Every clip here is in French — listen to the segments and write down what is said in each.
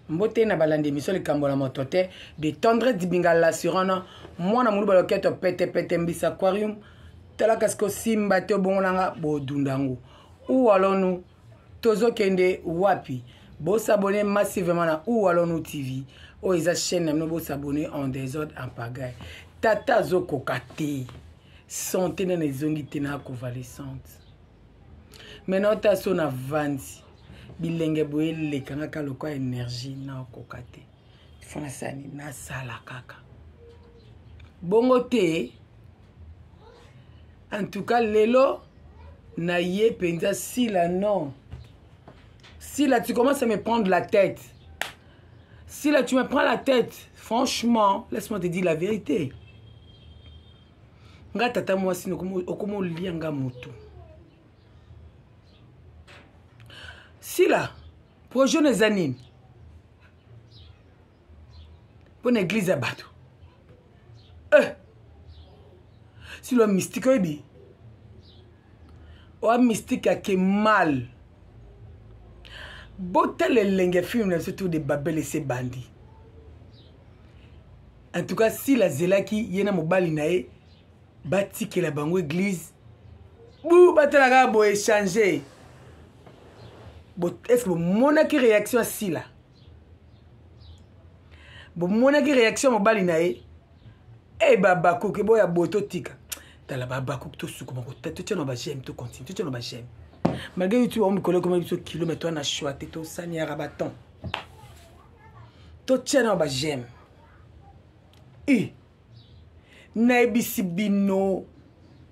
Mbote na balande miso le kambola motote de tendresse dibinga l'assurance mwana mulu baloketo pete mbisa aquarium tala kasko simba te bongolanga bodundango ou alonu tozo kende wapi bo s'abonner massivement na ou alonu TV o isa chaîne no bo s'abonner en désordre en pagaille tata zo kokate santé na nezongi tena convalescente maintenant ta sona vandi bilenge boye lekanga kaloko énergie na kokate fona sani na sala kaka bongo te en tout cas lelo na ye penza si la non si là tu commences à me prendre la tête si là tu me prends la tête franchement laisse-moi te dire la vérité nga tata moi sino okomo lianga moto si là, pour les jeunes années, pour l'église à Batou, si le mystique est bien, ou mystique a que mal, botel les lengue film surtout des babel et ses bandits. En tout cas, si la zela qui yena mobali nae, bati que la bango église, bou batela ga bo échanger. Est-ce que mon réaction si là mon réaction mon balinae eh babako que boya boto tika tala babako to suko moko tu tiens ba j'aime to continue tu tiens ba j'aime malgré tu on me coller comme un kilomètre on a choisi to sani rabaton to tiens ba j'aime et naibisi bino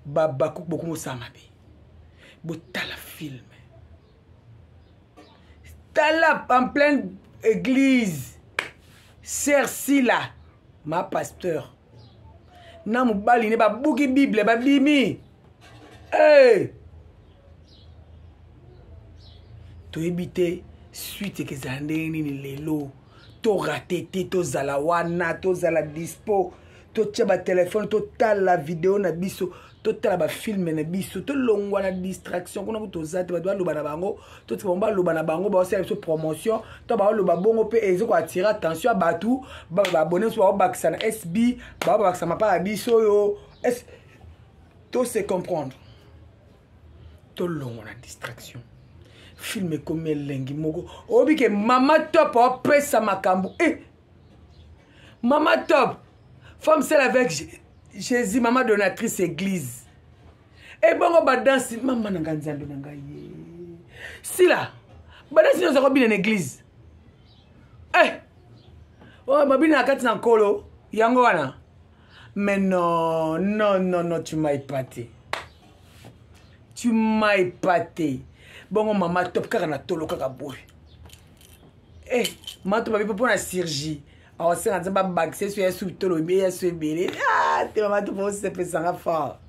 babako beaucoup mo samabe botala film là en pleine église Sersi là ma pasteur na mobali ne ba buki bible ba bimi to ebité suite que zandeni ni lelo to raté to zala wana to zala dispo to tchaba téléphone to tal la vidéo na biso to tala ba film na biso to longwa na distraction kuna to zate ba loba na bango to tsomba loba na bango ba osala promotion to ba loba bongo pe ezo ko attirer attention ba tout ba abonner so ba bakisa na SB ba bakisa ma pa biso yo est to se comprendre to longwa na distraction film comme lengi moko obi ke mama top o pesa makambu mama top femme celle avec Jésus, maman donatrice église. Et bon, ba danse, maman n'a pas de si là, ba danse nous avons bien une église. Oh, ma bien na kati na kolo, yango wana. Mais non, tu m'as épaté. Tu m'as épaté. Bon, maman top car na tolo kaka boy. Maman top pas pour la chirurgie. Alors, c'est un peu baxé sur un sous-tolo, mais sur belé. T'es maman, tu peux se faire ça fort.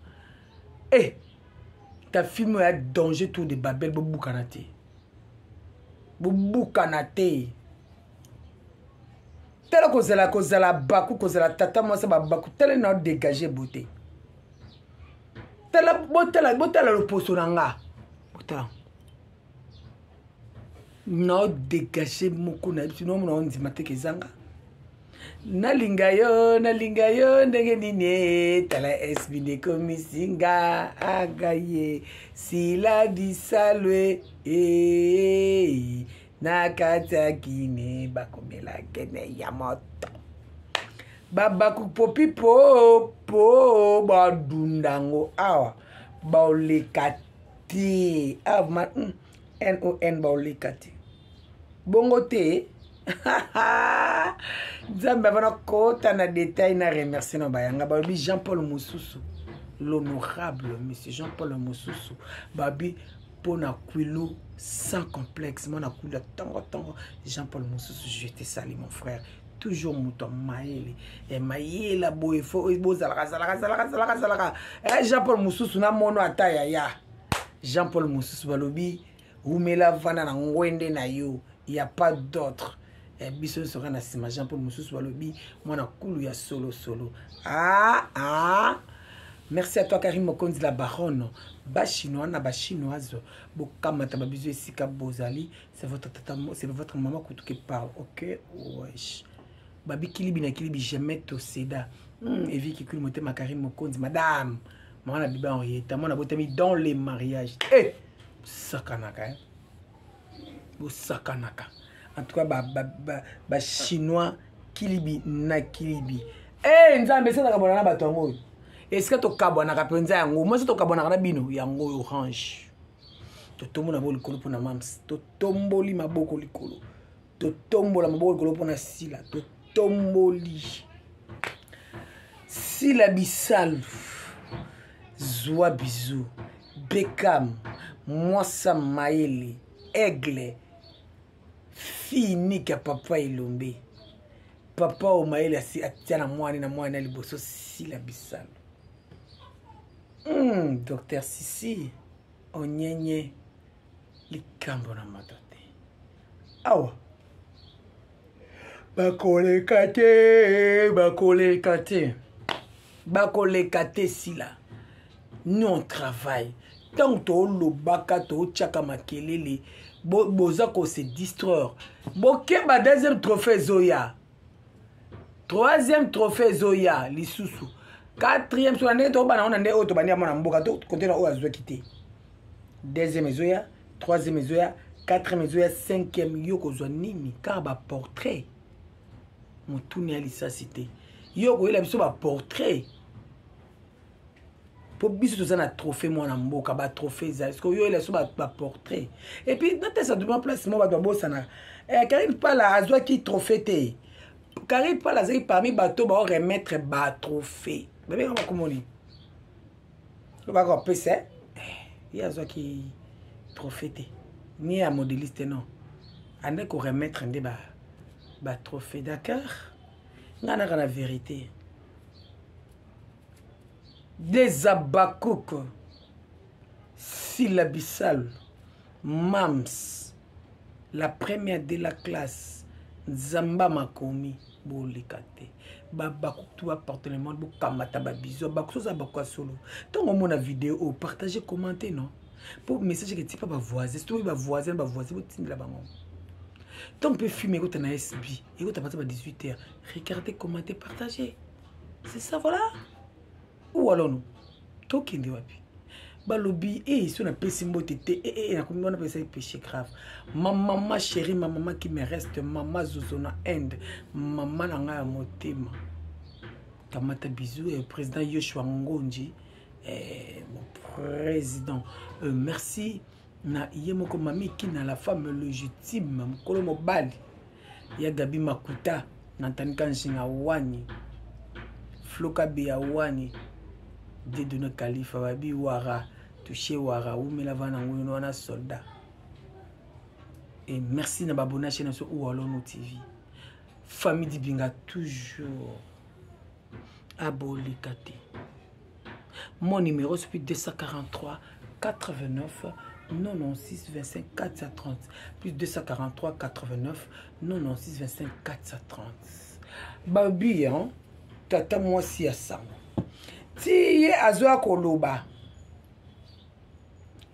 Ta film a danger tout de Babel, Boubou Kanate. Boubou Kanate. Tel que la bakou, cause la tata, moi, ça va bakou. Tel n'a dégagé beauté. Tel le poste nanga. N'a dégagé moko na sinon on dit maté que zanga. Nalinga yo ndenge nini tala SBD komisinga agaye sila disalwe nakata kine bakomela kene ya moto babaku popi po badundango awa baolekati avma non baolekati bongo te Zamba vana kota na détail na remercier no bayanga babi Jean-Paul Moussousou l'honorable monsieur Jean-Paul Moussousou babi pona kwilo sans complexe mon akula tango Jean-Paul Moussousou je te salue mon frère toujours mouton maïli et maïla boy fo bozala Jean-Paul Moussousou na mono ataya ya Jean-Paul Moussousou balobi umela vana na ngwende na yo il y a pas d'autre. Biso sera na Jean-Paul Moussousou balobi mwana kulu ya solo Merci à toi Karim Mokonzi la baronne. Ba chinois na ba chinoise. Bokamata babizo esika bozali. C'est votre tata, c'est votre maman qui parle. OK? Wesh. Babi kilibi na kilibi jamais to seda. Evi ki kuli mote ma Karim Mokonzi madame. Maman na biba Henrietta, moi na botami dans les mariages. Eh, sakanaka hein. Bo sakanaka. En tout cas ba chinois kilibi na kilibi. Eh, nzambe ça na kabona na batongo. Est-ce que tu as penza yango moi to kabona na bino yango orange to tombo na boli kolo pona mams to tomboli maboko likolo to tombola maboko likolo pona sila to tomboli sila bisal Zoua bisou Beckham Mwasa Maele Aigle Fini ka papa Ilombe papa o Maele atia na mwani na liboso sila bisal. Docteur Sissi onyenye likambo na matote awa bakolekate sila nous on travaille tant to lobaka to chaka makelele boza ko se distraire bokeba deuxième trophée Zoya troisième trophée Zoya lisusu quatrième sur l'année, on a auto bani amona mboka to côté na o azwa kité. Deuxième Zoya, troisième Zoya, quatrième Zoya, cinquième yoko zwa nini car ba portrait. Mutuni alisa cité. Yoko ila biso ba portrait. Po biso to na trophée moi na mboka ba trophée za parce que yo ila so ba portrait. Et puis dans ça devant place moi ba bossa na. Karim Pala azwa ki trophée té. Karim Pala zai parmi bateau ba remettre ba trophée. Bébé, on va communiquer. On va avoir PC. Il y a ça qui trophée. Ni à modéliste, non. On a qu'on remettre un débat. Trophée, d'accord. On a la vérité. Des abakouk. Syllabissal. Mams. La première de la classe. Zamba Makomi. Bolikate. Tout apporter le monde, kamata babizo, bakusoza bakwa solo. Tant on a vidéo, partagez, commentez, non? Pour message que tu pas voisin, si tu veux voisin, vous t'inquiète là-bas. Tant on peut fumer, quand on a SB, et quand on a parti à 18h, regardez, commentez, partagez. C'est ça, voilà. Ou alors nous, tout qui est wapi. Balobi, et si on a péché motete, et on a péché péché grave. Ma maman chérie, ma maman qui me reste, maman Zozona End, maman nanga motema. Kamata bisou et président Yoshua Ngonji, mon président. Merci na yemoko mami qui na la femme légitime, mkolo mobali. Ya Gabi Makuta, Nantani Kanshinga Wani, Floka Biawani, Dedone Khalifa Babi Wara. Touché Wara ou me lava na ngono wana soldat. Et merci na babona chaîne sur Oualono TV. Famille Dibinga toujours abolikate. Mon numéro c'est 243 89 96 25 430 plus 243 89 96 25 430. Babi hein tata moi si à ça. Ti ye azwa koloba.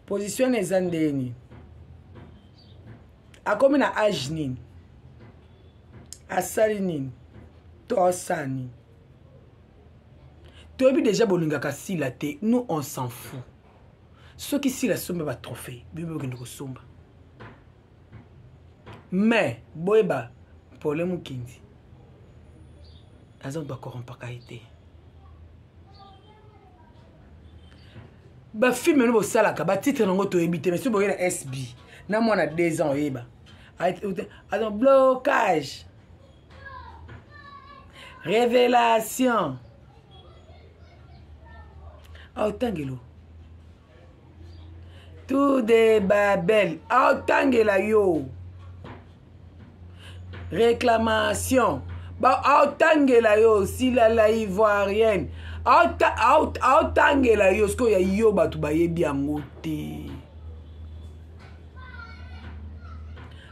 Position eza ndeni akomi na age nini asali nini to osani toyebi déjà bolingaka sila te nous on s'en fout soki sila somba ba trophée bibo kende ko somba mais boyeba problème kindi azon ba corrompaka été ba film no bosalaka ba titre nango to ebité mais si boye na SB na mwana 2 ans yeba alors blocage révélation autangelo tout de Babel autangela yo réclamation ba autangela yo si la ivoirienne autangela yo sko ya yo batu bayebi yango te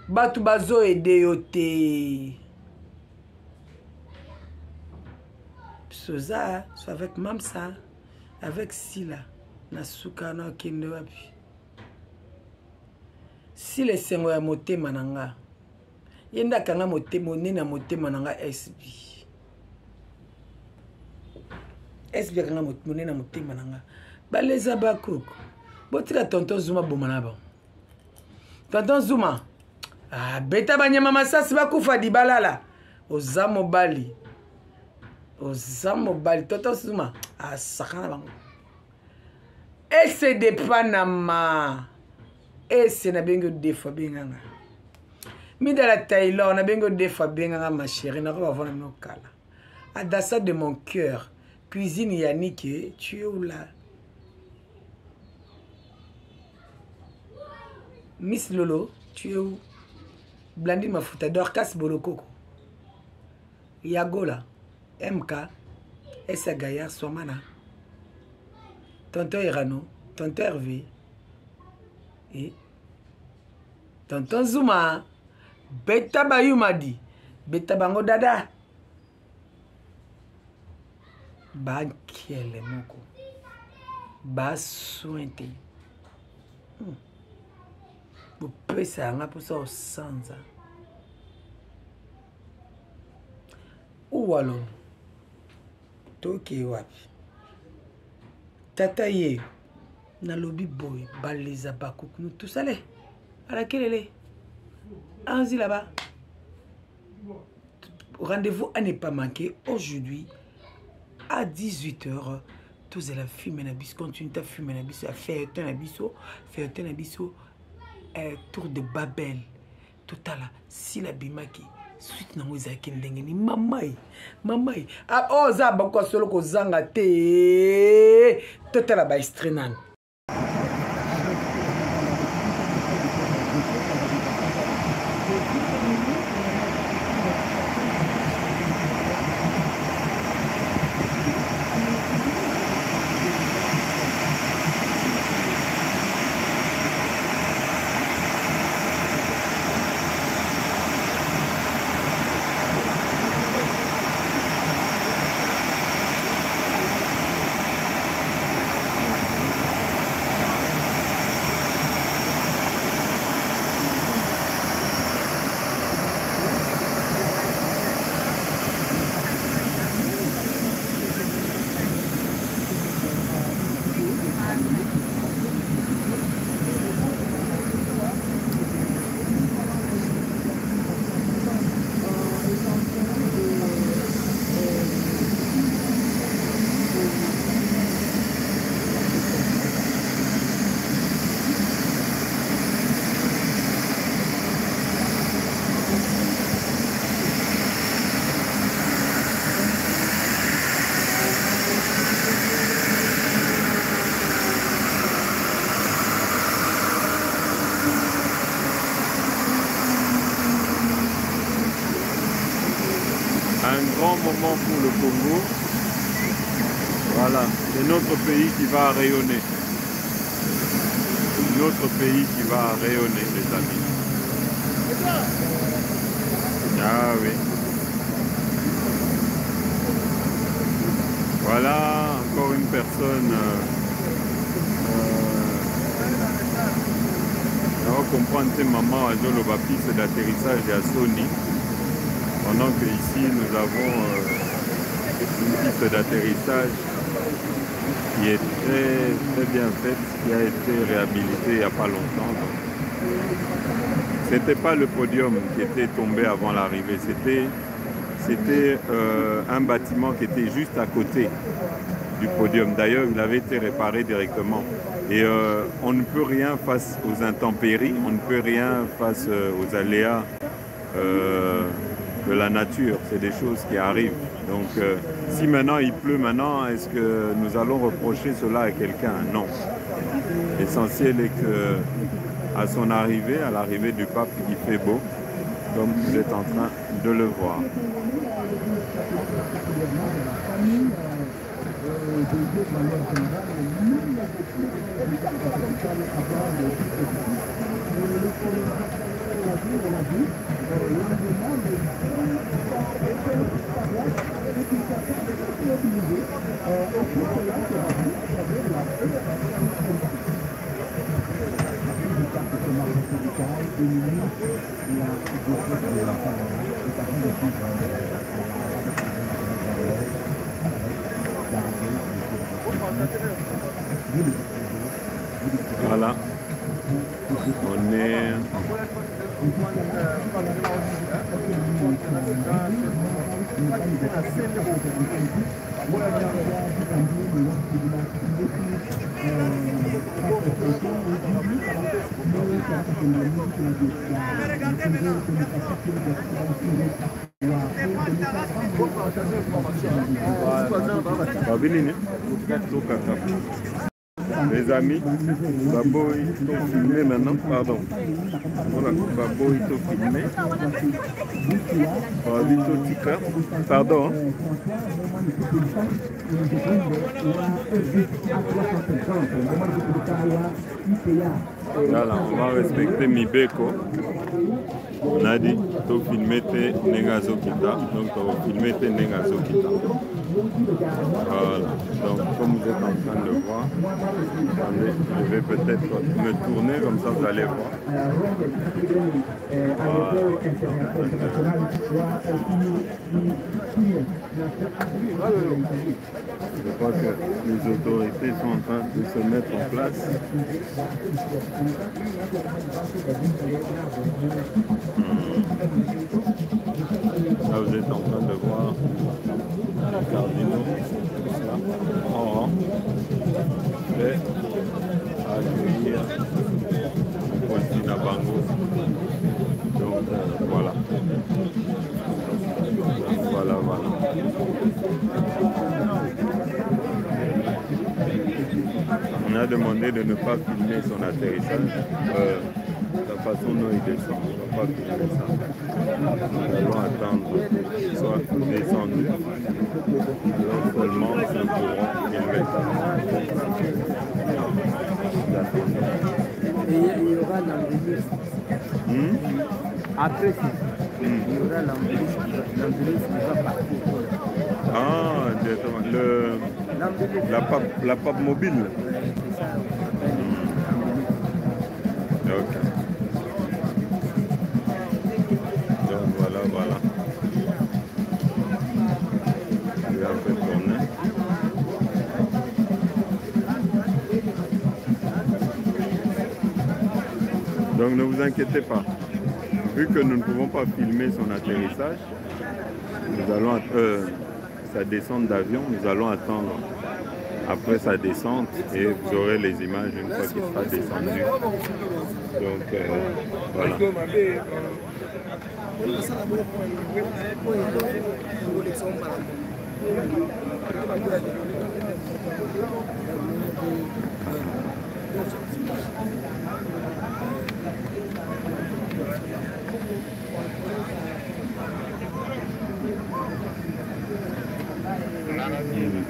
batu bazo ede yo te soza so avec Mamsa avec Sila nasuka na kende wapi Sila esengo ya motema na nga yenda kanga motema monene motema na nga SB kanga monene motema na nga baleza bakoko botika tonton Zuma bomana ba tonton Zuma beta banyama masasi bakufa dibalala oza mobali tonton Zuma sakana bango ese de Panama ese na bengo defa benganga midala Taylor na bengo defa benganga ma chérie na ko bavona minokala adassa de mon cœur cuisine Yannick tu es où là Miss Lolo tu es où Blandine Mafuta Dorcas Bolokoko Yagola MK Essa Gaillard Swamana Tonton Irano Tonton Hervé et Tonton Zuma Beta Bayumadi Beta Bango Dada Bankiele Moko Basuente Bopesa anga posa osanza Uwalo Toke wapi Tata ye na lobby boy baleza bakuk nous tous allez à laquelle elle est allons-y là-bas rendez-vous à ne pas manquer aujourd'hui à 18h tous à la fumer na bis continue ta fumer na bis à faire un abisso tour de Babel total si la bimaki suite na moza kendenge ni mamai za bako solo ko zanga te total ba estrenan Un grand moment pour le Congo. Voilà, c'est notre pays qui va rayonner. Notre pays qui va rayonner, les amis. Ah oui. Voilà, encore une personne. On va comprendre que maman a joué le piste d'atterrissage de Sony. Pendant que ici nous avons une piste d'atterrissage qui est très bien faite, qui a été réhabilitée il n'y a pas longtemps. Ce n'était pas le podium qui était tombé avant l'arrivée, c'était un bâtiment qui était juste à côté du podium. D'ailleurs, il avait été réparé directement. Et on ne peut rien face aux intempéries, on ne peut rien face aux aléas de la nature, c'est des choses qui arrivent. Donc si maintenant il pleut, est-ce que nous allons reprocher cela à quelqu'un? Non. L'essentiel est que à son arrivée, à l'arrivée du pape, il fait beau, comme vous êtes en train de le voir. Voilà. On est... Les amis, Babo il faut filmer maintenant, pardon. Voilà, Babo il faut filmer. Pardon. Voilà, on va respecter Mibeko. On a dit, il faut filmer tes Nengazo Kita. Donc, on va filmer tes Nengazo Kita. Voilà, donc comme vous êtes en train de voir, attendez, je vais peut-être me tourner, comme ça vous allez voir. Voilà. Je crois que les autorités sont en train de se mettre en place. Là vous êtes en train de voir cardinaux en rang et accueillir Paul Bango. Donc voilà. Voilà. On a demandé de ne pas filmer son atterrissage. La façon dont il descend, on ne va pas filmer ça. Nous allons attendre qu'il soit descendu. Alors seulement nous pourrons filmer ça. Et il y aura l'ambulance. Après, il y aura l'ambulance qui va partir. Ah, directement. La pape mobile. Ok. Donc voilà. Je vais un peu tourner. Donc ne vous inquiétez pas. Vu que nous ne pouvons pas filmer son atterrissage, nous allons sa descente d'avion, nous allons attendre après sa descente et vous aurez les images une fois qu'il sera descendu. Donc voilà.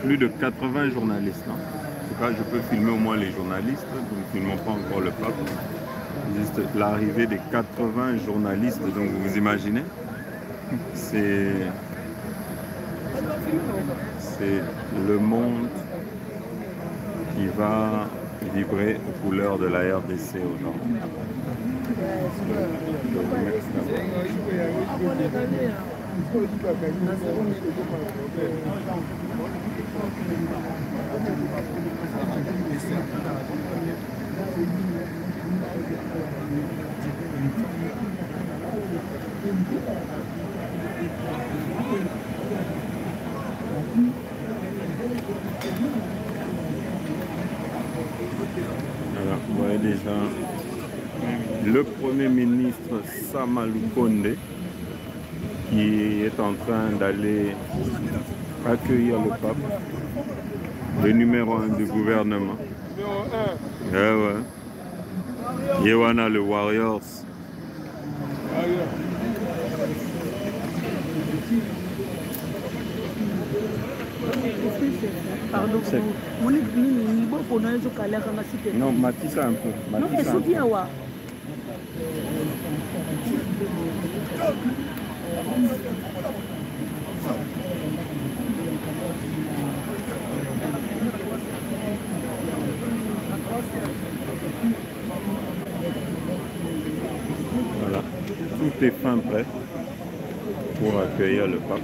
Plus de 80 journalistes. Hein. En tout cas, je peux filmer au moins les journalistes. Nous ne filmons pas encore le pape. Juste l'arrivée des 80 journalistes. Donc vous imaginez, c'est le monde qui va vibrer aux couleurs de la RDC aujourd'hui. Alors, vous voyez déjà le Premier ministre Sama Lukonde qui est en train d'aller accueillir le pape, le numéro 1 du gouvernement. Ouais. Yewana le Warriors. Pardon, non, Matissa un peu. Non, mais c'est bien, ouais. Voilà, tout est fin prêt. pour accueillir le pape.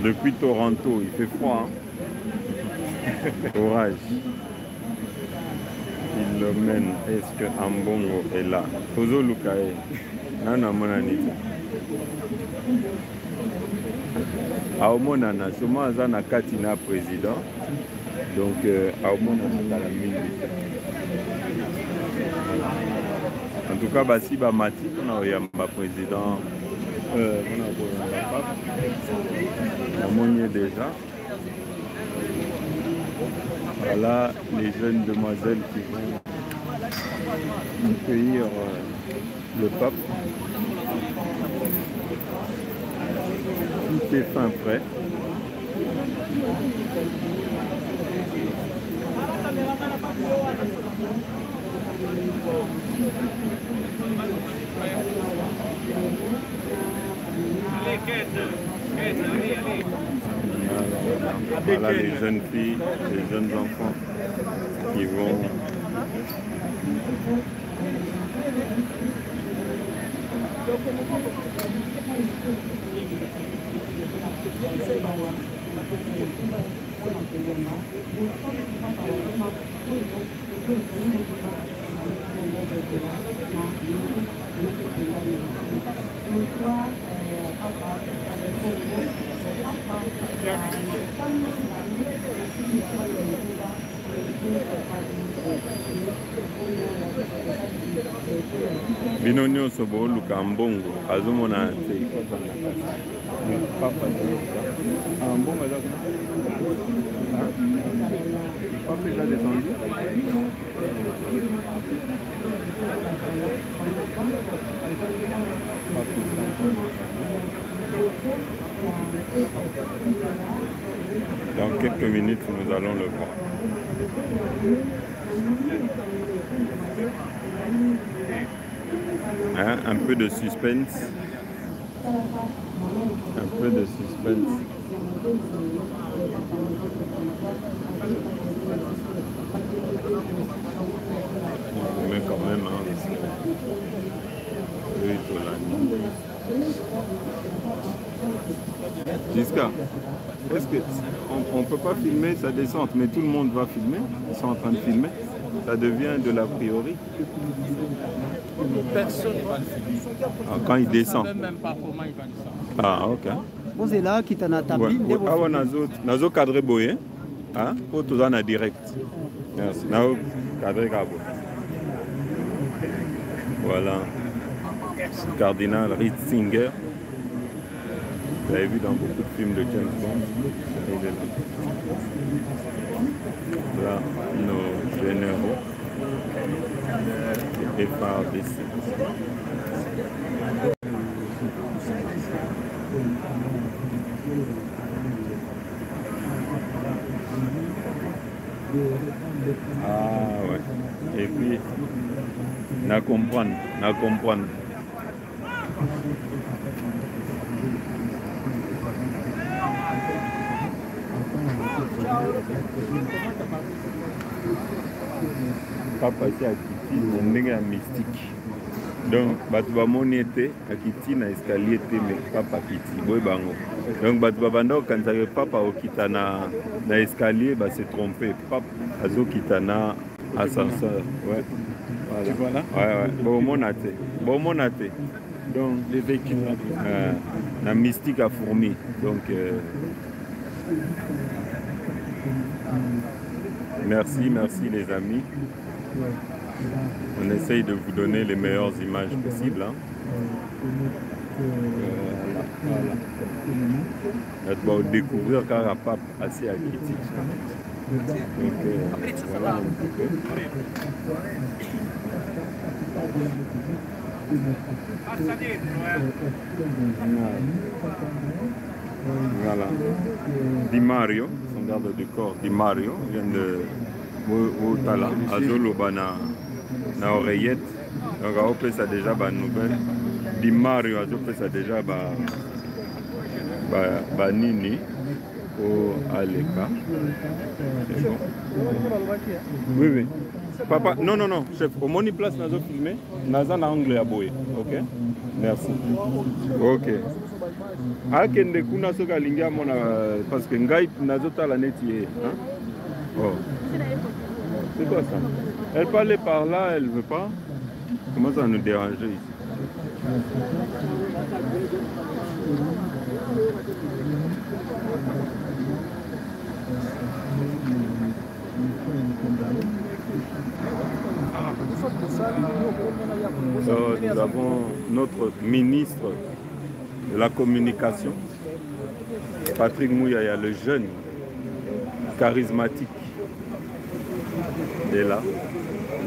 Depuis Toronto, il fait froid. Hein? Orage. Philomène, est-ce que Ambongo est là? Tozo Lukae. Nana Monanita. Aomonana, sûrement Azana Katina président. Donc, Aomonana dans la minute. En tout cas, si Bamati, on a eu un président. On a pape. On déjà. Voilà les jeunes demoiselles qui vont accueillir le pape. Tout est fin prêt. Voilà les jeunes filles, les jeunes enfants qui vont bino nyonso booluka mbongo azomona te papa mbongo eza papa eza descendu. Dans quelques minutes, nous allons le voir. Hein, un peu de suspense. Un peu de suspense. Mais quand même, hein, Jusqu'à, est-ce qu'on ne peut pas filmer sa descente, mais tout le monde va filmer, ils sont en train de filmer, ça devient de l'a priori. Personne ne va le filmer. Ah, quand il descend. On ne sait même pas comment il va descendre. Ah, ok. Vous êtes là, qui t'en a tapé. Ah, on a un cadre boyé, hein, pour tout ça, on a direct. Merci. On a un cadre cabo. Voilà. Cardinal Ritzinger. Vous l'avez vu dans beaucoup de films de James Bond. Il est là. Là, nos généraux. Et par d'ici. Ah ouais. Et puis, na comprendre. Papa c'est à Kiti, on est un mystique. Donc, batu bamoni ete akiti na escalier te mais papa Kiti boy bango. Donc batu babanda quand ça papa okita na escalier bah c'est trompé. Papa azo kita na ascenseur. Ouais. Voilà. Tu vois là? Ouais. Bon monate. Donc les véhicules la mystique à fourmi. Donc merci les amis. On essaye de vous donner les meilleures images possibles. Hein. Voilà. On va découvrir car un pape assez critique. Donc voilà un petit peu. Voilà. Di Mario, son garde du corps, Di Mario, vient de Otala, Azoloba na oreillette. Donc on peut ça déjà ba nouvelle. Di Mario, on peut ça déjà ba nini au Aleka. C'est bon. Oui. Papa, non, non, non, chef. Au moni place, nous avons filmé. Nous avons angle à boyer. Ok? Merci. Ok. Akende kuna soka lingia mona parce que ngai nazota la netier. Hein? Oh. C'est quoi ça? Elle parlait par là, elle veut pas. Comment ça nous déranger ici? Nous avons notre ministre de la communication, Patrick Mouyaya, le jeune, charismatique, est là.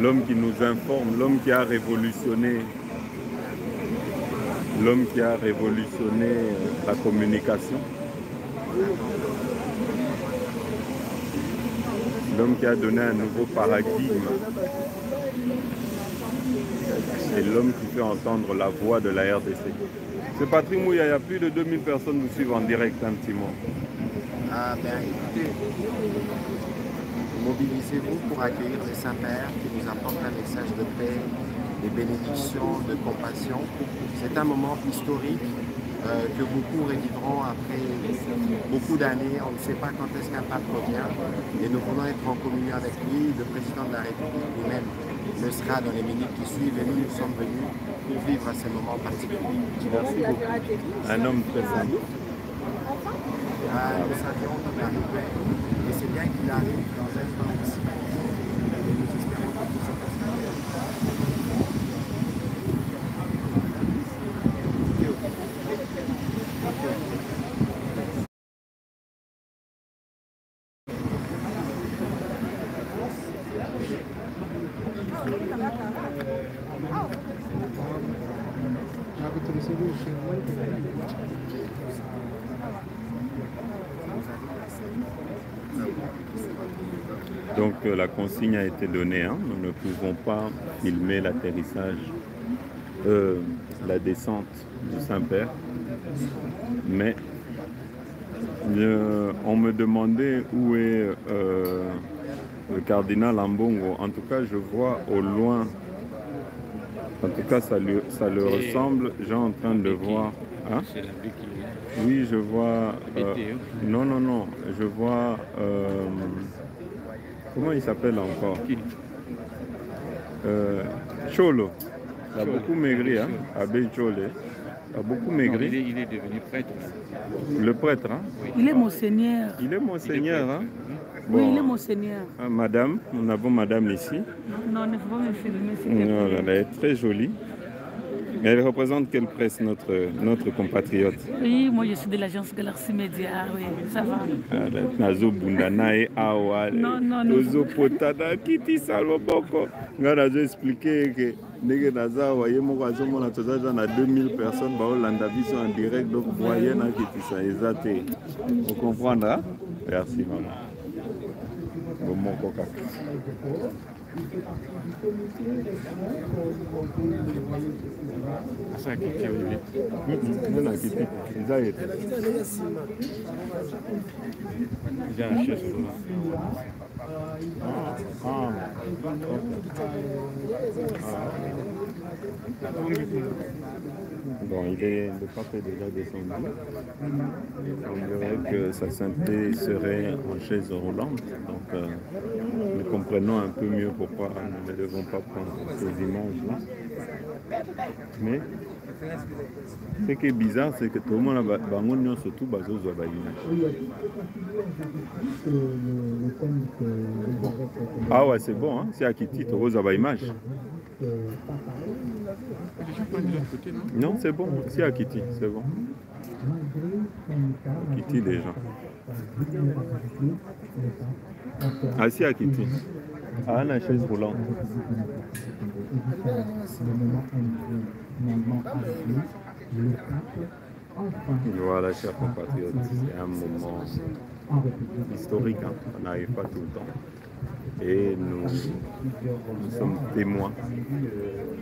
L'homme qui nous informe, l'homme qui a révolutionné, la communication. L'homme qui a donné un nouveau paradigme. C'est l'homme qui fait entendre la voix de la RDC. C'est Patrick Mouyaya, plus de 2000 personnes nous suivent en direct un petit mot. Ah ben écoutez, mobilisez-vous pour accueillir le Saint-Père qui nous apporte un message de paix, de bénédiction, de compassion. C'est un moment historique que beaucoup revivront après beaucoup d'années. On ne sait pas quand est-ce qu'un pape revient et nous voulons être en communion avec lui. Le président de la République lui-même le sera dans les minutes qui suivent et nous sommes venus pour vivre ces moments particuliers. Merci beaucoup. Un homme très simple. Nous savions qu'il arrivait et c'est bien qu'il arrive dans un temps aussi. Et nous espérons que tout se passera bien. Donc la consigne a été donnée, hein. Nous ne pouvons pas filmer l'atterrissage, la descente du Saint-Père, mais on me demandait où est le cardinal Ambongo. En tout cas, je vois au loin, en tout cas ça le ressemble, j'ai en train de voir. Hein? Oui, je vois... non, non, non, je vois... comment il s'appelle encore? Cholo. Il a beaucoup maigri, hein? Abbé Chole. Il a beaucoup maigri. Il est devenu prêtre. Le prêtre, hein? Oui. Il est monseigneur. Il est monseigneur, hein? Oui, Bon. il est monseigneur. Ah, madame, nous avons madame ici. Non, il ne faut pas me filmer, s'il te plaît. Non, elle est très jolie. Elle représente quelle presse, notre compatriote? Oui, moi je suis de l'agence Galaxy Media, oui, ça va. Nazo Bundana et Awa. Non, non, non. Ozo Potana, Kiti Saloboko. Nga nazo expliqué que Nege Naza, voyez, moi, on a 2000 personnes, Baolanda sont en direct, donc voyez, na Kiti Sa, exacté. Vous comprendrez? Hein? Merci, maman. Bon, mon coca. Bon, le pape est déjà descendu. On dirait que sa sainteté serait en chaise roulante. Donc, nous comprenons un peu mieux pourquoi nous ne devons pas prendre ces images-là. Mais ce qui est bizarre, c'est que tout le monde a surtout basé sur l'image. Ah ouais, c'est bon, hein? C'est à Kiti, tu vois l'image. Non, c'est bon, c'est à Kiti, c'est bon. Kiti les gens. Ah, c'est à Kiti. Ah, la chaise roulante. Voilà, chers compatriotes, c'est un moment historique, hein? On n'arrive pas tout le temps. Et nous sommes témoins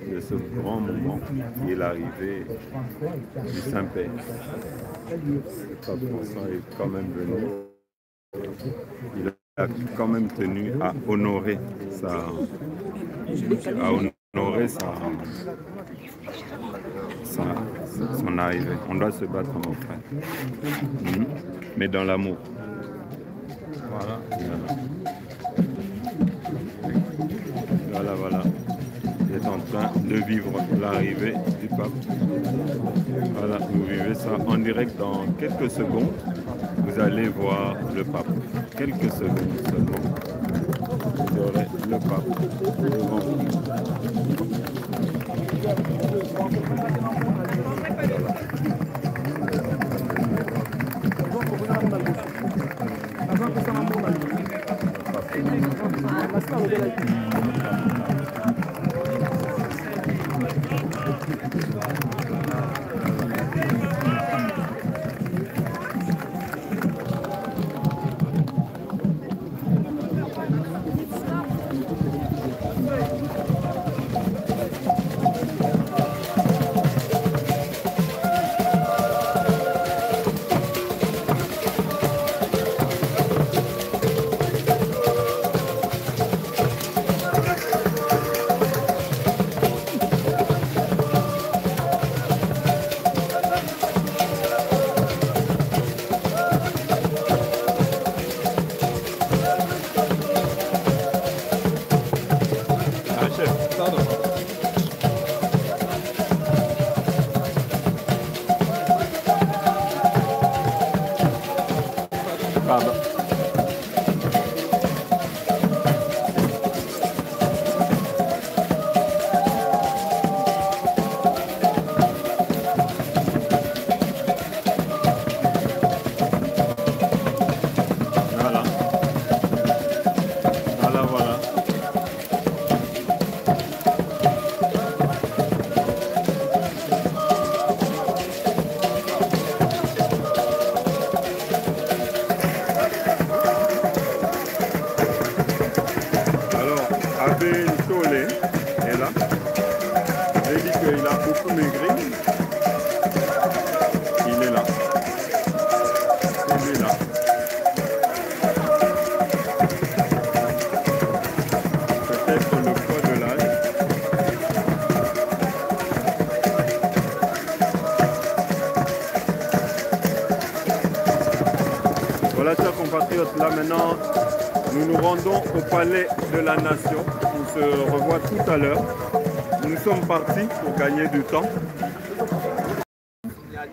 de ce grand moment qui est l'arrivée du Saint-Père. Le pape François est quand même venu. a quand même tenu à honorer son arrivée. On doit se battre, mon frère. Mais dans l'amour. Voilà. Voilà. Vous êtes en train de vivre l'arrivée du pape. Voilà, vous vivez ça en direct dans quelques secondes. Vous allez voir le pape. Quelques secondes seulement. Vous aurez le pape devant vous. Voilà, chers compatriotes, là maintenant, nous nous rendons au Palais de la Nation. On se revoit tout à l'heure. Nous sommes partis pour gagner du temps.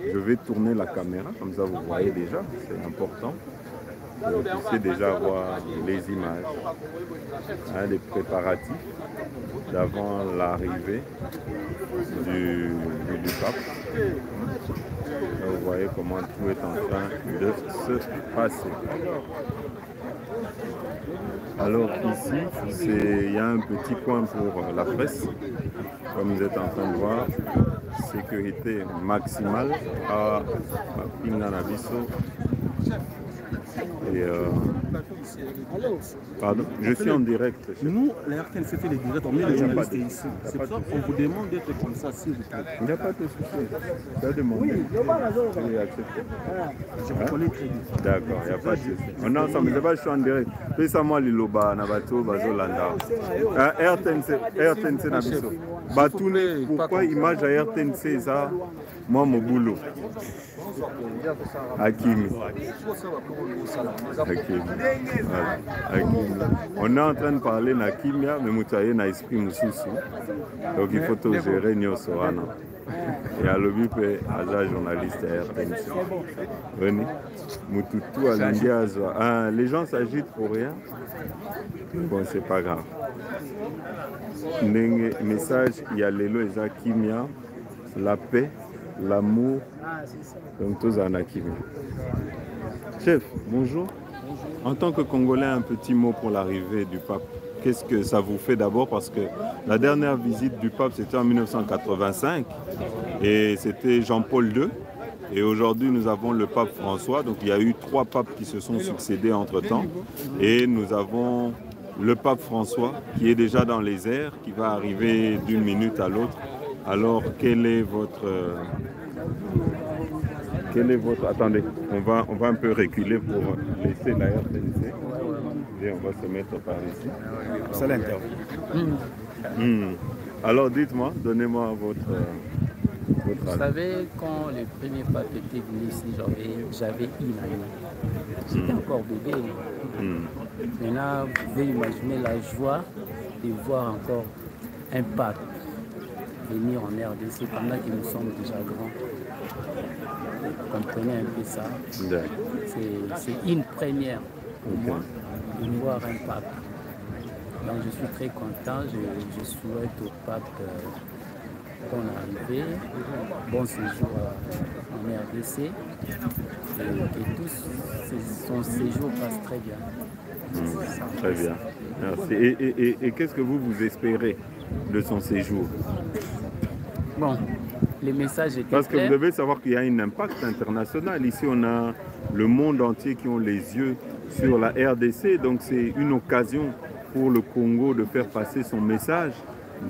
Je vais tourner la caméra, comme ça vous voyez déjà, c'est important. Vous puissiez déjà voir les images, les préparatifs d'avant l'arrivée du pape. Vous voyez comment tout est en train de se passer. Alors ici, il y a un petit coin pour la presse. Comme vous êtes en train de voir, sécurité maximale à Pinganabiso. Et pardon, je suis en direct. Nous, la RTNC fait les directs, on met les journalistes ici. C'est pour ça qu'on vous demande d'être comme ça, s'il vous plaît. Il n'y a pas de souci. Tu as demandé. Oui, je accepté. Je vous connais très bien. D'accord, il n'y a pas de souci. On est ensemble, je ne suis en direct. Puis ça, moi, Liloba, Nabato, Bazolanda. RTNC Nabiso. Batoune, pourquoi image à RTNC, ça, moi, mon boulot. Hakim. Voilà. On est en train de parler de Kimia, mais nous avons un esprit Moussoussou. Donc il faut tout gérer Nyosorana. Et à l'objet, Aza journaliste à RTNC. Venez. Moutoutou à l'India. Les gens s'agitent pour rien. Bon, c'est pas grave. Message, il y a l'élo et Kimia, la paix, l'amour. Donc tous en Kimia. Chef, bonjour. En tant que Congolais, un petit mot pour l'arrivée du pape. Qu'est-ce que ça vous fait d'abord? Parce que la dernière visite du pape, c'était en 1985 et c'était Jean-Paul II. Et aujourd'hui, nous avons le pape François. Donc il y a eu 3 papes qui se sont succédés entre-temps. Et nous avons le pape François qui est déjà dans les airs, qui va arriver d'une minute à l'autre. Alors, quel est votre... Attendez, on va un peu reculer pour laisser la RTNC. Bien, on va se mettre par ici. C'est l'interview. Alors dites-moi, donnez-moi votre Vous savez, quand le premier pape était venu ici, j'avais une année. J'étais encore bébé. Maintenant, vous pouvez imaginer la joie de voir encore un pape venir en RDC pendant que nous sommes déjà grands. Vous comprenez un peu ça. C'est une première pour moi de voir un pape. Donc je suis très content, je souhaite au pape qu'on arrive, bon séjour en RDC et que tout son séjour passe très bien. Très bien, merci. Et qu'est-ce que vous espérez de son séjour? Bon, les messages étaient Parce que clairs. vous devez savoir qu'il y a un impact international. Ici, on a le monde entier qui ont les yeux sur la RDC, donc c'est une occasion pour le Congo de faire passer son message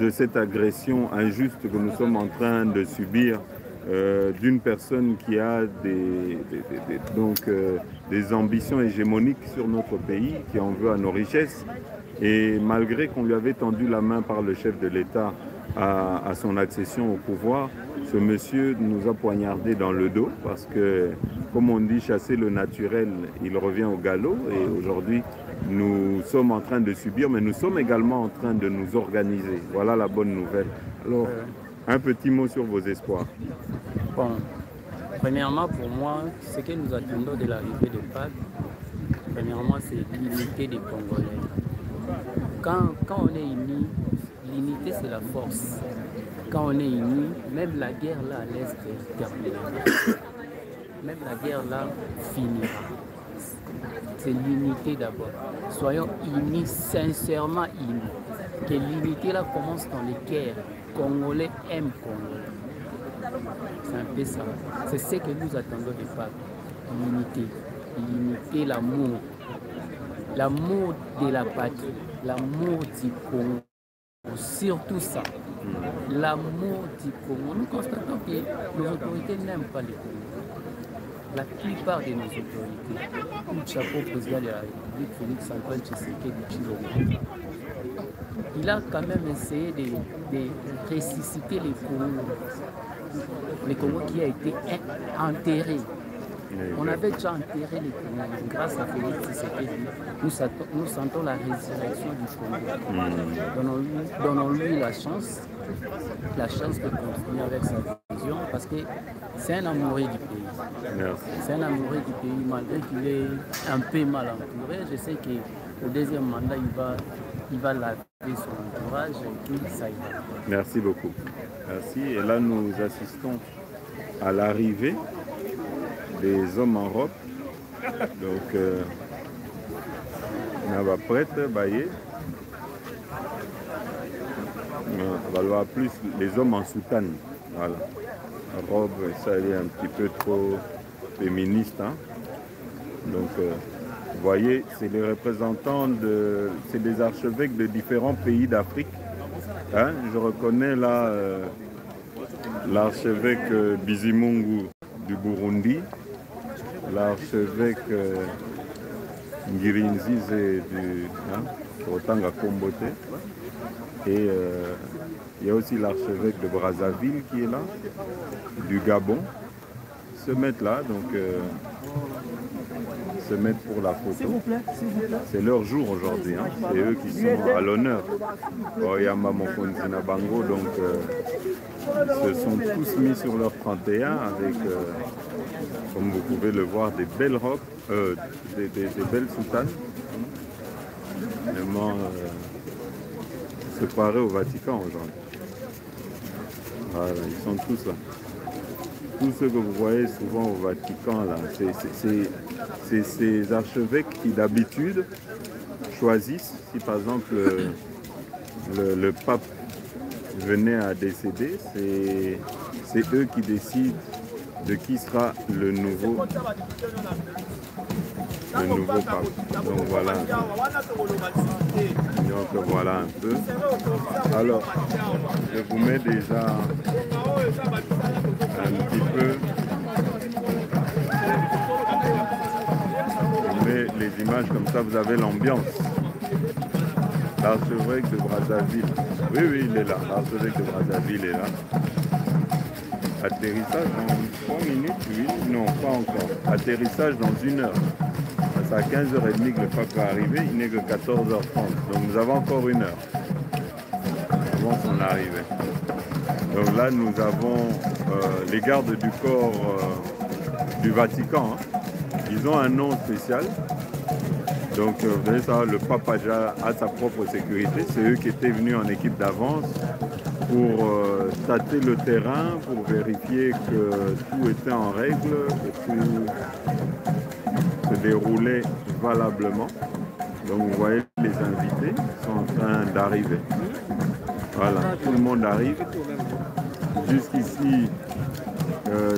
de cette agression injuste que nous sommes en train de subir d'une personne qui a des ambitions hégémoniques sur notre pays, qui en veut à nos richesses. Et malgré qu'on lui avait tendu la main par le chef de l'État à son accession au pouvoir, ce monsieur nous a poignardé dans le dos parce que, comme on dit, chasser le naturel, il revient au galop. Et aujourd'hui, nous sommes en train de subir, mais nous sommes également en train de nous organiser. Voilà la bonne nouvelle. Alors, un petit mot sur vos espoirs. Bon, premièrement, pour moi, ce que nous attendons de l'arrivée de Pâques, premièrement, c'est l'unité des Congolais. Quand on est unis, l'unité c'est la force. Quand on est unis, même la guerre là à l'Est terminera. Même la guerre là finira. C'est l'unité d'abord. Soyons unis, sincèrement unis. Que l'unité là commence dans les cœurs. Congolais aiment Congolais. C'est un peu ça. C'est ce que nous attendons de Pâques. L'unité. L'unité, l'amour. L'amour de la patrie. L'amour du Congo. Surtout ça. L'amour du Congo. Nous constatons que les autorités n'aiment pas les Congolais. La plupart de nos autorités, tout chapeau président de la République, Félix Antoine Tshisekedi Tshilombo, il a quand même essayé de ressusciter les Congos. Les Congos qui a été enterré. On avait déjà enterré les Congos. Grâce à Félix Tshisekedi, nous sentons la résurrection du Congo. Donnons-lui la chance de continuer avec sa vision, parce que c'est un amoureux du pays. C'est un amoureux du pays, malgré qu'il est un peu mal entouré. Je sais qu'au deuxième mandat, il va laver son entourage et puis ça ira. Merci beaucoup. Merci. Et là, nous assistons à l'arrivée des hommes en robe. Donc, on va prêtre, bailler. On va voir plus les hommes en soutane. Voilà. La robe, ça est un petit peu trop féministe. Hein? Donc, vous voyez, c'est les représentants c'est des archevêques de différents pays d'Afrique. Hein? Je reconnais là l'archevêque Bizimungu du Burundi, l'archevêque Ngirinzize du Rotanga Kombote, et il y a aussi l'archevêque de Brazzaville qui est là, du Gabon. Se mettent là, donc se mettre pour la photo. C'est leur jour aujourd'hui, hein. C'est eux qui sont à l'honneur. Oyamba Mokonzina Bango, donc se sont tous mis sur leur 31 avec, comme vous pouvez le voir, des belles robes, des belles soutanes. Vraiment se croirait au Vatican aujourd'hui. Voilà, ils sont tous là. Tous ceux que vous voyez souvent au Vatican, là, c'est ces archevêques qui d'habitude choisissent, si par exemple le pape venait à décéder, c'est eux qui décident de qui sera le nouveau pape. Donc voilà. Donc voilà un peu. Alors, je vous mets déjà un petit peu. Je mets les images comme ça vous avez l'ambiance. L'archevêque de Brazzaville. Oui, oui, il est là. L'archevêque de Brazzaville est là. Atterrissage dans 3 minutes, oui. Non, pas encore. Atterrissage dans 1 heure. C'est à 15h30 que le pape va arriver. Il n'est que 14h30. Donc nous avons encore 1 heure avant son arrivée. Donc là, nous avons les gardes du corps du Vatican. Hein. Ils ont un nom spécial. Donc vous allez savoir, le pape a sa propre sécurité. C'est eux qui étaient venus en équipe d'avance pour tâter le terrain, pour vérifier que tout était en règle, que tout se déroulait valablement. Donc vous voyez, les invités sont en train d'arriver. Voilà, tout le monde arrive. Jusqu'ici,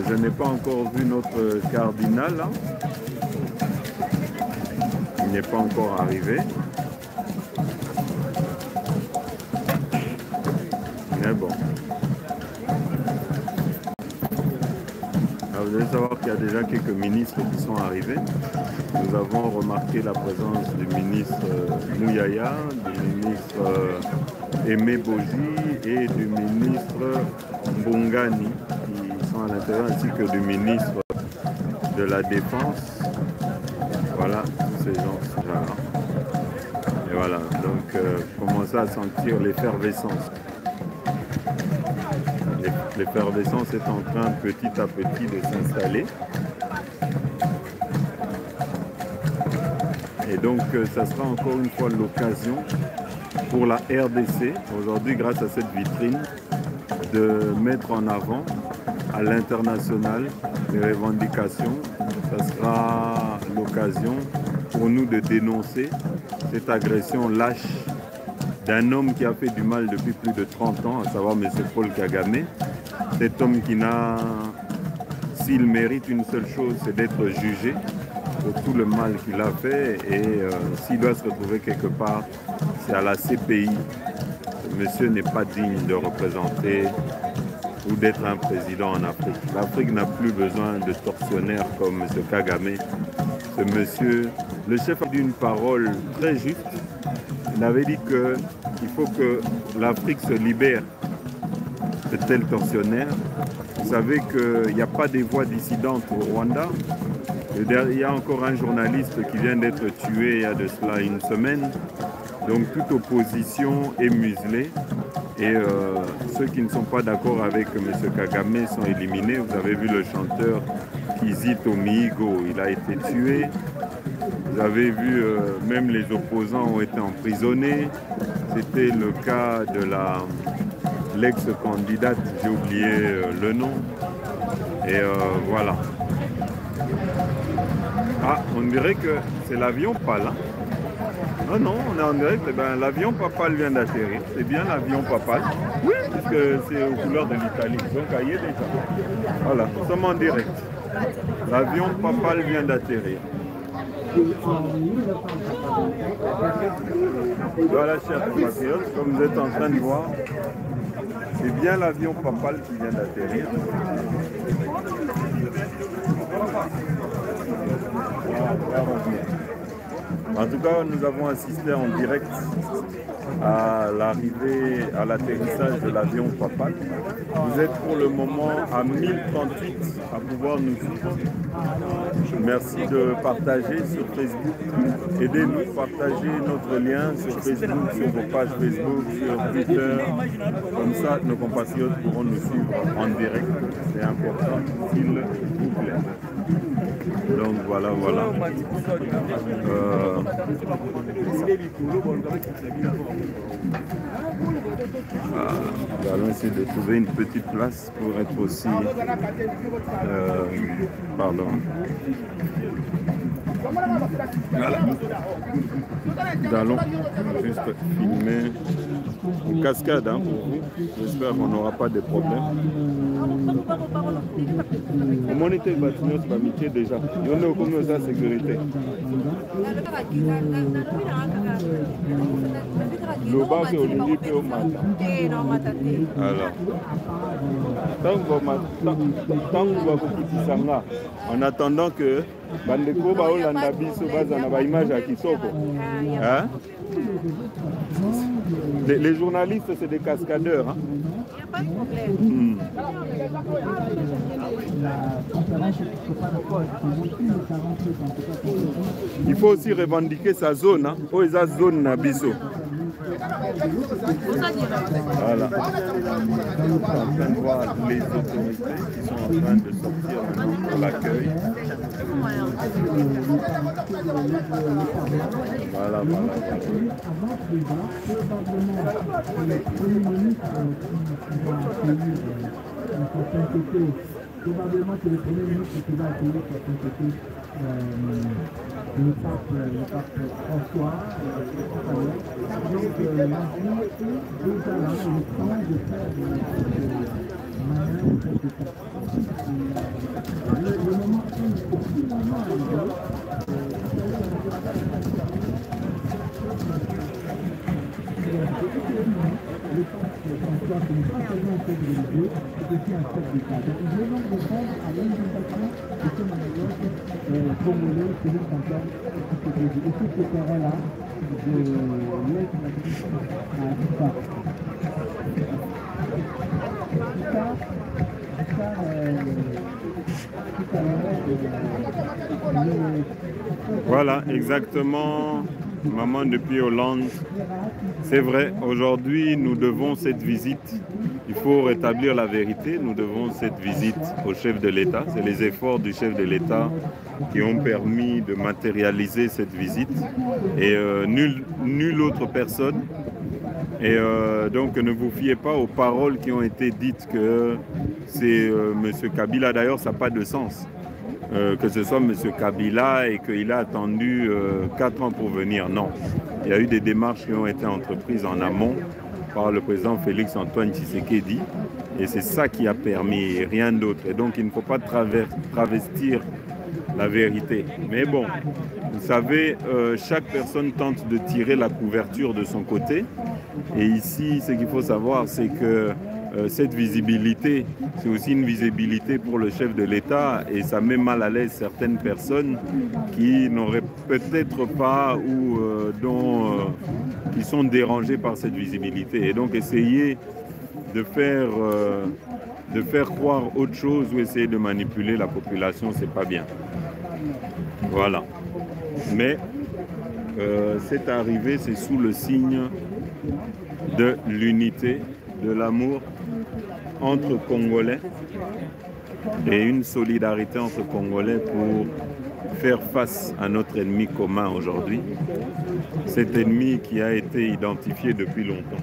je n'ai pas encore vu notre cardinal. Là. Il n'est pas encore arrivé. Mais bon. Alors vous allez savoir qu'il y a déjà quelques ministres qui sont arrivés. Nous avons remarqué la présence du ministre Mouyaya, du ministre Aimé Boji et du ministre Mbongani qui sont à l'intérieur, ainsi que du ministre de la Défense. Voilà, tous ces gens sont là. Et voilà, donc commencez à sentir l'effervescence. L'effervescence est en train petit à petit de s'installer. Et donc ça sera encore une fois l'occasion pour la RDC, aujourd'hui grâce à cette vitrine, de mettre en avant à l'international les revendications. Ça sera l'occasion pour nous de dénoncer cette agression lâche d'un homme qui a fait du mal depuis plus de 30 ans, à savoir M. Paul Kagame. Cet homme qui n'a, s'il mérite une seule chose, c'est d'être jugé pour tout le mal qu'il a fait, et s'il doit se retrouver quelque part, c'est à la CPI. Ce monsieur n'est pas digne de représenter ou d'être un président en Afrique. L'Afrique n'a plus besoin de tortionnaires comme M. Kagame. Ce monsieur, le chef a dit une parole très juste. Il avait dit qu'il faut que l'Afrique se libère de tels tortionnaires. Vous savez qu'il n'y a pas des voix dissidentes au Rwanda. Il y a encore un journaliste qui vient d'être tué il y a de cela 1 semaine. Donc toute opposition est muselée. Et ceux qui ne sont pas d'accord avec M. Kagame sont éliminés. Vous avez vu le chanteur Kizito Mihigo, il a été tué. Vous avez vu, même les opposants ont été emprisonnés. C'était le cas de l'ex-candidate, j'ai oublié le nom. Et voilà. Ah, on dirait que c'est l'avion Papal. Hein? Non, non, on est en direct. Eh ben, l'avion Papal vient d'atterrir. C'est bien l'avion Papal. Oui, parce que c'est aux couleurs de l'Italie. Donc, il y est déjà. Voilà, nous sommes en direct. L'avion Papal vient d'atterrir. Voilà, chers compatriotes, comme vous êtes en train de voir, c'est bien l'avion Papal qui vient d'atterrir. En tout cas, nous avons assisté en direct à l'arrivée, à l'atterrissage de l'avion Papal. Vous êtes pour le moment à 1038 à pouvoir nous suivre. Merci de partager sur Facebook. Aidez-nous, partagez notre lien sur Facebook, sur vos pages Facebook, sur Twitter. Comme ça, nos compatriotes pourront nous suivre en direct. C'est important, s'il vous plaît. Donc voilà, voilà. Nous allons essayer de trouver une petite place pour être aussi... pardon. Voilà. Nous allons juste filmer une cascade hein, pour vous. J'espère qu'on n'aura pas de problème. Comment était le bâtiment de l'amitié déjà? Il y en a comme ça sécurité. Le bas c'est au milieu et au matin. Alors, en attendant que Bandeko Baolanda Biso Bazana ba image à Kisoko. Hein? Les journalistes c'est des cascadeurs. Hein? Il n'y a pas de problème. Il faut aussi revendiquer sa zone. Hein? Oh, sa zone Nabiso. Voilà. On est en train de voir les autorités qui sont en train de sortir pour l'accueil. Voilà, probablement que le premier ministre qui va accueillir certains côtés le pape François. Donc déjà là, il est temps de faire le moment François, ce n'est pas seulement un chef religieux, c'est aussi un chef d'État. Donc nous devons répondre à l'invitation de ce monologue congolais, Félix Antoine Tshisekedi. Et sur ce terrain-là, je laisse la question à Issa. Voilà, exactement. Maman depuis Hollande. C'est vrai, aujourd'hui nous devons cette visite. Il faut rétablir la vérité. Nous devons cette visite au chef de l'État. C'est les efforts du chef de l'État qui ont permis de matérialiser cette visite. Et nulle autre personne. Et donc ne vous fiez pas aux paroles qui ont été dites que c'est M. Kabila. D'ailleurs, ça n'a pas de sens. Que ce soit M. Kabila et qu'il a attendu 4 ans pour venir. Non. Il y a eu des démarches qui ont été entreprises en amont par le président Félix Antoine Tshisekedi. Et c'est ça qui a permis, et rien d'autre. Et donc il ne faut pas travestir la vérité. Mais bon, vous savez, chaque personne tente de tirer la couverture de son côté. Et ici, ce qu'il faut savoir, c'est que cette visibilité, c'est aussi une visibilité pour le chef de l'État et ça met mal à l'aise certaines personnes qui n'auraient peut-être pas ou qui sont dérangées par cette visibilité. Et donc essayer de faire croire autre chose ou essayer de manipuler la population, c'est pas bien. Voilà. Mais cette arrivée, c'est sous le signe de l'unité, de l'amour entre Congolais et une solidarité entre Congolais pour faire face à notre ennemi commun aujourd'hui. Cet ennemi qui a été identifié depuis longtemps.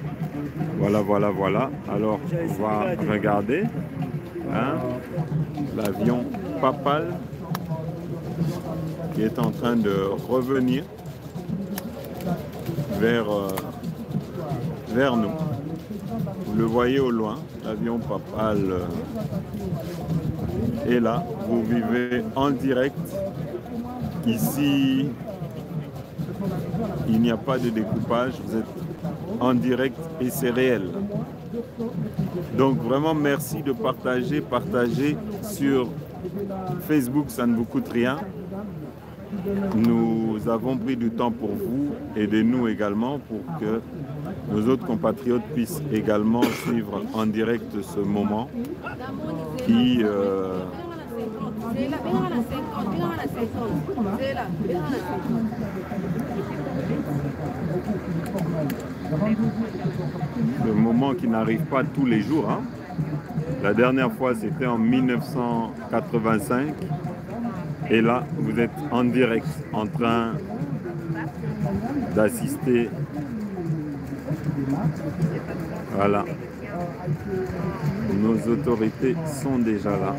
Voilà, voilà, voilà. Alors, on va regarder l'avion papal qui est en train de revenir vers nous. Vous le voyez au loin, l'avion papal est là. Vous vivez en direct. Ici, il n'y a pas de découpage. Vous êtes en direct et c'est réel. Donc vraiment, merci de partager. Partagez sur Facebook, ça ne vous coûte rien. Nous avons pris du temps pour vous, aidez-nous également pour que nos autres compatriotes puissent également suivre en direct ce moment qui le moment qui n'arrive pas tous les jours. Hein. La dernière fois, c'était en 1985. Et là, vous êtes en direct, en train d'assister. Voilà. Nos autorités sont déjà là.